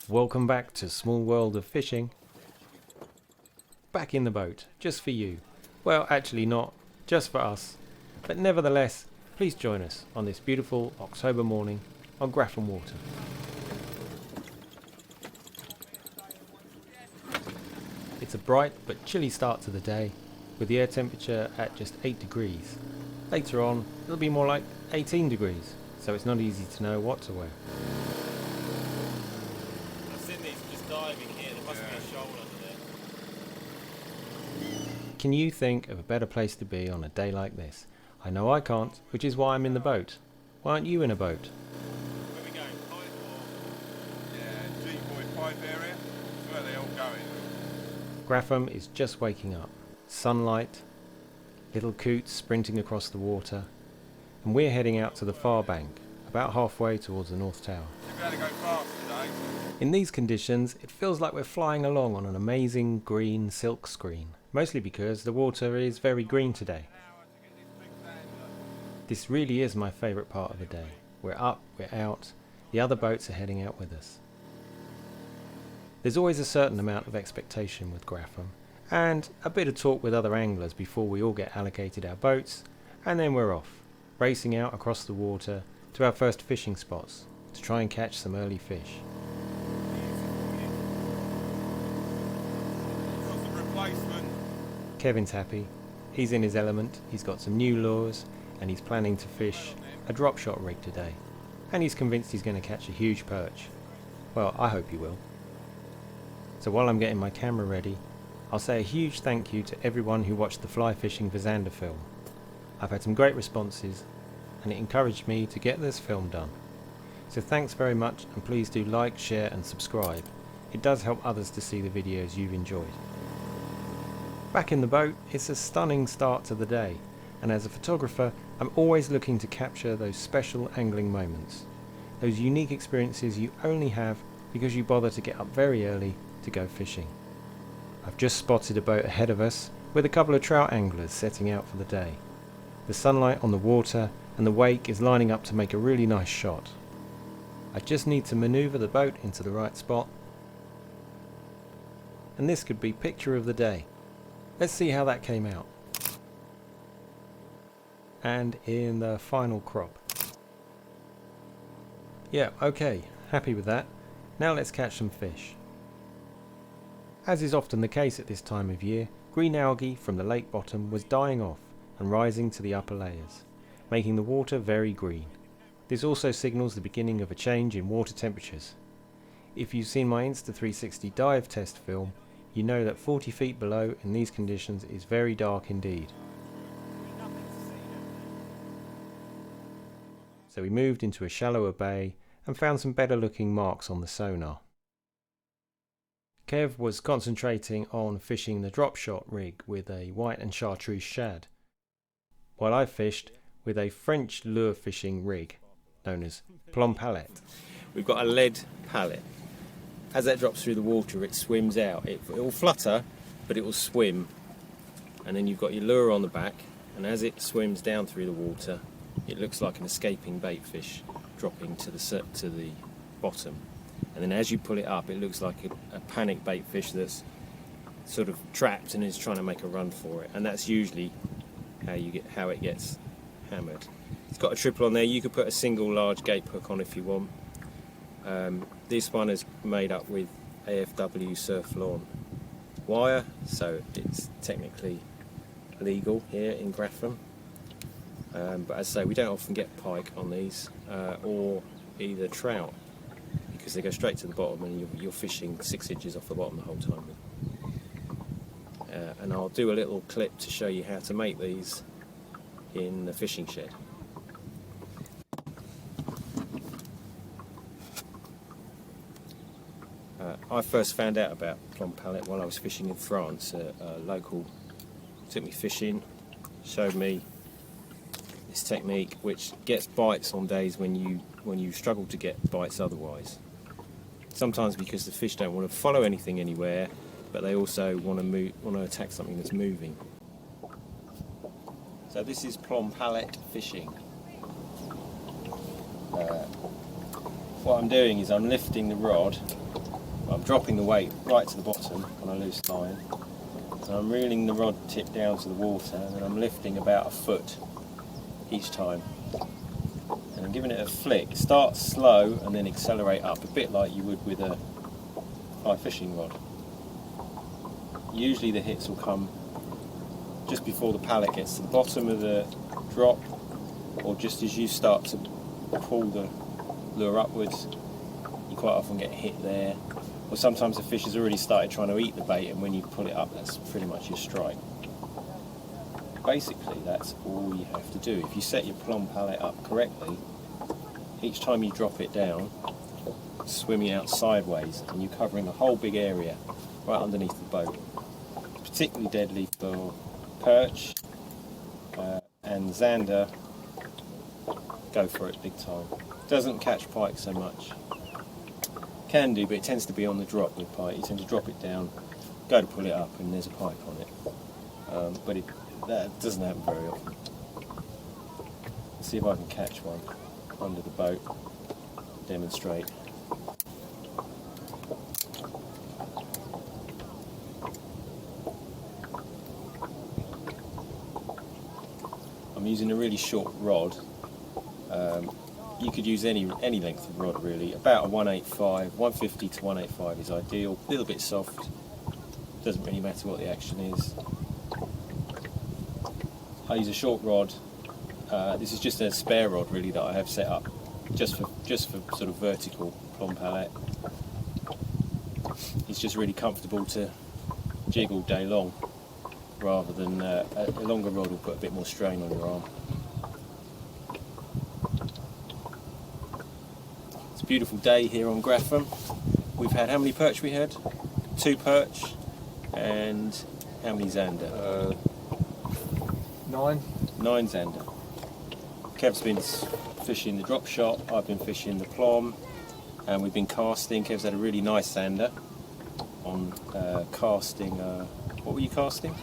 Welcome back to Small World of Fishing. Back in the boat, just for you. Well, actually not, just for us. But nevertheless, please join us on this beautiful October morning on Grafham water. It's a bright but chilly start to the day, with the air temperature at just 8 degrees. Later on, it'll be more like 18 degrees, so it's not easy to know what to wear. I've seen these just diving here, there must be a shoal under there. Can you think of a better place to be on a day like this? I know I can't, which is why I'm in the boat. Why aren't you in a boat? Where are we going? Pipe or? Yeah, G-Boy pipe area. That's where they all going. Grafham is just waking up. Sunlight, little coots sprinting across the water, and we're heading out to the far bank, about halfway towards the North Tower. Should be able to go fast today. In these conditions, it feels like we're flying along on an amazing green silk screen, mostly because the water is very green today. This really is my favourite part of the day. We're up, we're out, the other boats are heading out with us. There's always a certain amount of expectation with Grafham, and a bit of talk with other anglers before we all get allocated our boats, and then we're off, racing out across the water to our first fishing spots, to try and catch some early fish. Got some replacement. Kevin's happy, he's in his element, he's got some new lures, and he's planning to fish a drop shot rig today, and he's convinced he's going to catch a huge perch. Well, I hope he will. So while I'm getting my camera ready, I'll say a huge thank you to everyone who watched the Fly Fishing for Zander film. I've had some great responses, and it encouraged me to get this film done. So thanks very much, and please do like, share and subscribe. It does help others to see the videos you've enjoyed. Back in the boat, it's a stunning start to the day, and as a photographer, I'm always looking to capture those special angling moments. Those unique experiences you only have because you bother to get up very early to go fishing. I've just spotted a boat ahead of us with a couple of trout anglers setting out for the day. The sunlight on the water and the wake is lining up to make a really nice shot. I just need to maneuver the boat into the right spot, and this could be picture of the day. Let's see how that came out. And in the final crop. Yeah, okay, happy with that. Now let's catch some fish. As is often the case at this time of year, green algae from the lake bottom was dying off and rising to the upper layers, making the water very green. This also signals the beginning of a change in water temperatures. If you've seen my Insta360 dive test film, you know that 40 feet below in these conditions is very dark indeed. So we moved into a shallower bay and found some better looking marks on the sonar. Kev was concentrating on fishing the drop shot rig with a white and chartreuse shad, while I fished with a French lure fishing rig known as plomb pallet. We've got a lead pallet. As that drops through the water, it swims out. It will flutter, but it will swim. And then you've got your lure on the back, and as it swims down through the water, it looks like an escaping bait fish dropping to the bottom. And then as you pull it up, it looks like a panic bait fish that's sort of trapped and is trying to make a run for it. And that's usually how it gets hammered. It's got a triple on there. You could put a single large gape hook on if you want. This one is made up with AFW Surflon wire, so it's technically legal here in Grafham. But as I say, we don't often get pike on these, or either trout, because they go straight to the bottom and you're fishing 6 inches off the bottom the whole time. And I'll do a little clip to show you how to make these in the fishing shed. I first found out about plomb pallet while I was fishing in France. A local took me fishing, showed me this technique, which gets bites on days when you struggle to get bites otherwise. Sometimes because the fish don't want to follow anything anywhere, but they also want to attack something that's moving. So this is plomb pallet fishing. what I'm doing is I'm lifting the rod, I'm dropping the weight right to the bottom on a loose line, so I'm reeling the rod tip down to the water, and then I'm lifting about a foot each time. And I'm giving it a flick. Start slow and then accelerate up, a bit like you would with a fly fishing rod. Usually the hits will come just before the pallet gets to the bottom of the drop, or just as you start to pull the lure upwards. You quite often get hit there, or sometimes the fish has already started trying to eat the bait, and when you pull it up, that's pretty much your strike. Basically, that's all you have to do. If you set your plomb pallet up correctly, each time you drop it down, swimming out sideways, and you're covering a whole big area right underneath the boat. It's particularly deadly for perch and zander. Go for it big time. Doesn't catch pike so much. Can do, but it tends to be on the drop with pike. You tend to drop it down, go to pull it up, and there's a pike on it. But that doesn't happen very often. Let's see if I can catch one under the boat. Demonstrate. I'm using a really short rod. You could use any length of rod really. About a 185, 150 to 185 is ideal. A little bit soft. Doesn't really matter what the action is. I use a short rod. This is just a spare rod really that I have set up just for sort of vertical plomb pallet. It's just really comfortable to jig all day long, rather than a longer rod will put a bit more strain on your arm. It's a beautiful day here on Grafham. We've had, how many perch we had? 2 perch, and how many zander? 9. 9 zander. Kev's been fishing the drop shot, I've been fishing the plomb, and we've been casting. Kev's had a really nice zander on casting. What were you casting?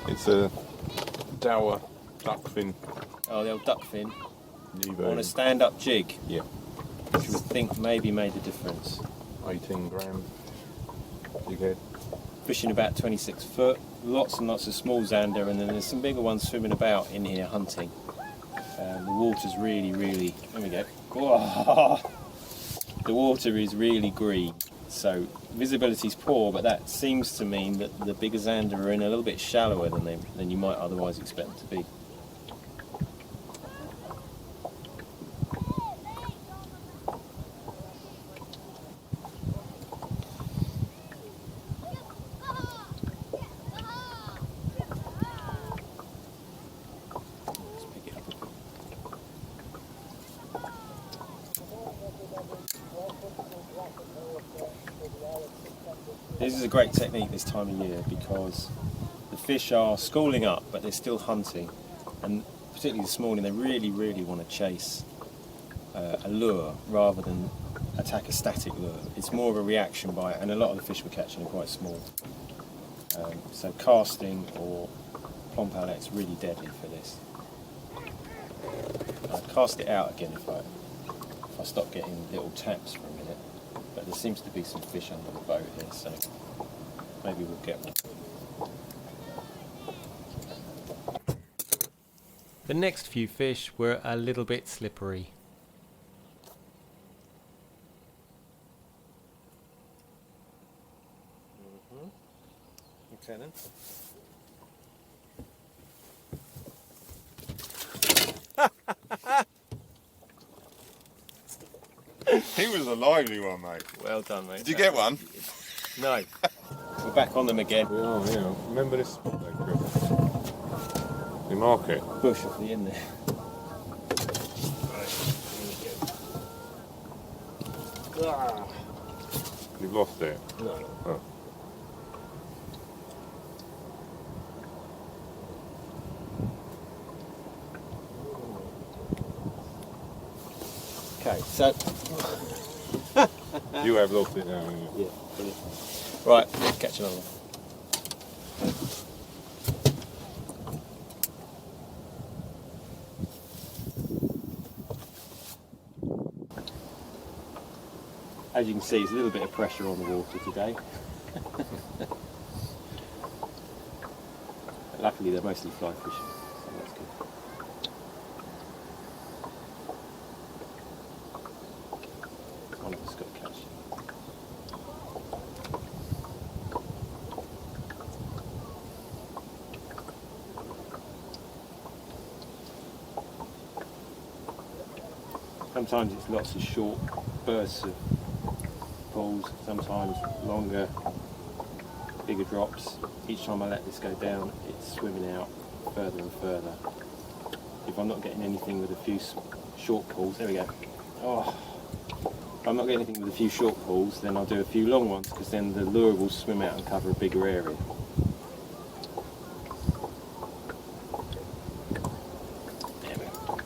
It's a dower duckfin. Oh, the old duckfin. Evo. On a stand-up jig. Yeah. Which you would think maybe made a difference. 18 gram jig head. Fishing about 26 foot, lots and lots of small zander, and then there's some bigger ones swimming about in here hunting. The water's really, there we go. Whoa. The water is really green, so visibility's poor, but that seems to mean that the bigger zander are in a little bit shallower than you might otherwise expect them to be. This is a great technique this time of year because the fish are schooling up, but they're still hunting, and particularly this morning they really want to chase a lure rather than attack a static lure. It's more of a reaction bite, and a lot of the fish we're catching are quite small. So casting or plomb pallet's really deadly for this. I'll cast it out again if I stop getting little taps for a minute. But there seems to be some fish under the boat here, so maybe we'll get one. The next few fish were a little bit slippery. Okay then. He was a lively one, mate. Well done, mate. Did you get one? No. We're back on them again. We are, yeah. Remember this spot though, Chris? The market. Bush off the end there. You've lost it. No. Oh. Okay, so You have lost it now, haven't you? yeah, brilliant. Right, let's catch another one. As you can see, there's a little bit of pressure on the water today. Luckily they're mostly fly fishing, so that's good. One of us got to catch it. Sometimes it's lots of short bursts of pulls, sometimes longer, bigger drops. Each time I let this go down, it's swimming out further and further. If I'm not getting anything with a few short pulls, there we go. Oh, if I'm not getting anything with a few short pulls, then I'll do a few long ones, because then the lure will swim out and cover a bigger area. There we go.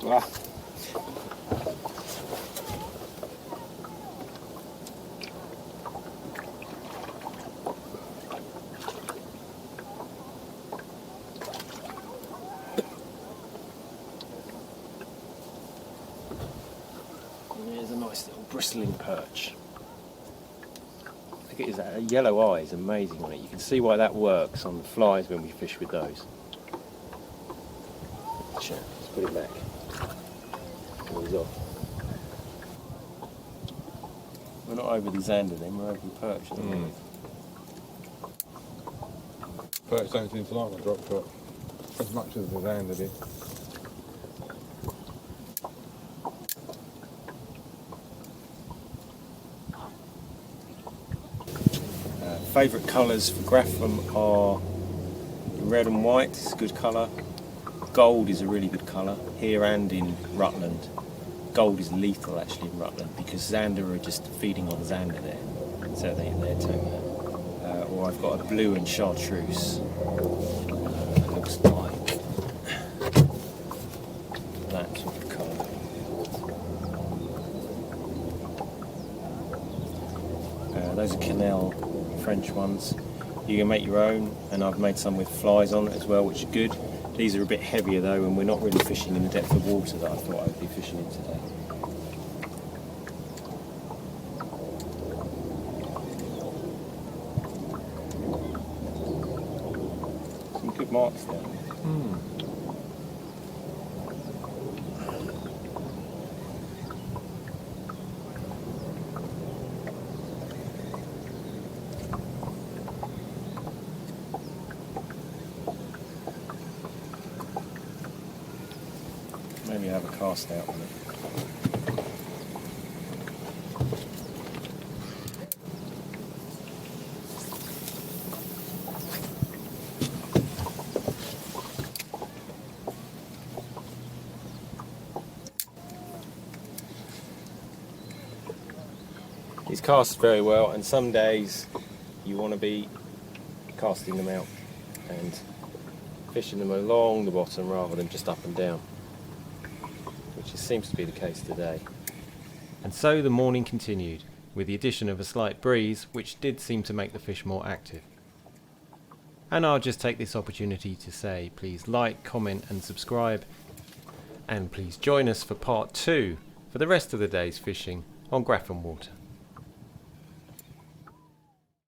Ah. There's a nice little bristling perch. Look at his yellow eye is amazing on it. You can see why that works on the flies when we fish with those. Sure, let's put it back. Oh, he's off. We're not over the Zander then, we're over the perch at the moment. Perch don't seem to like my drop shot as much as the Zander did. Favourite colours for Grafham are red and white, it's a good colour. Gold is a really good colour, here and in Rutland. Gold is lethal actually in Rutland, because Zander are just feeding on Zander there, so they're turning that. Or I've got a blue and chartreuse. It looks like that sort of colour. Those are Canal French ones. You can make your own, and I've made some with flies on it as well, which are good. These are a bit heavier though, and we're not really fishing in the depth of water that I thought I would be fishing in today. Some good marks there. Maybe have a cast out on it. These cast very well, and some days you want to be casting them out and fishing them along the bottom rather than just up and down, which seems to be the case today. And so the morning continued, with the addition of a slight breeze, which did seem to make the fish more active. And I'll just take this opportunity to say, please like, comment and subscribe, and please join us for part 2 for the rest of the day's fishing on Grafham Water.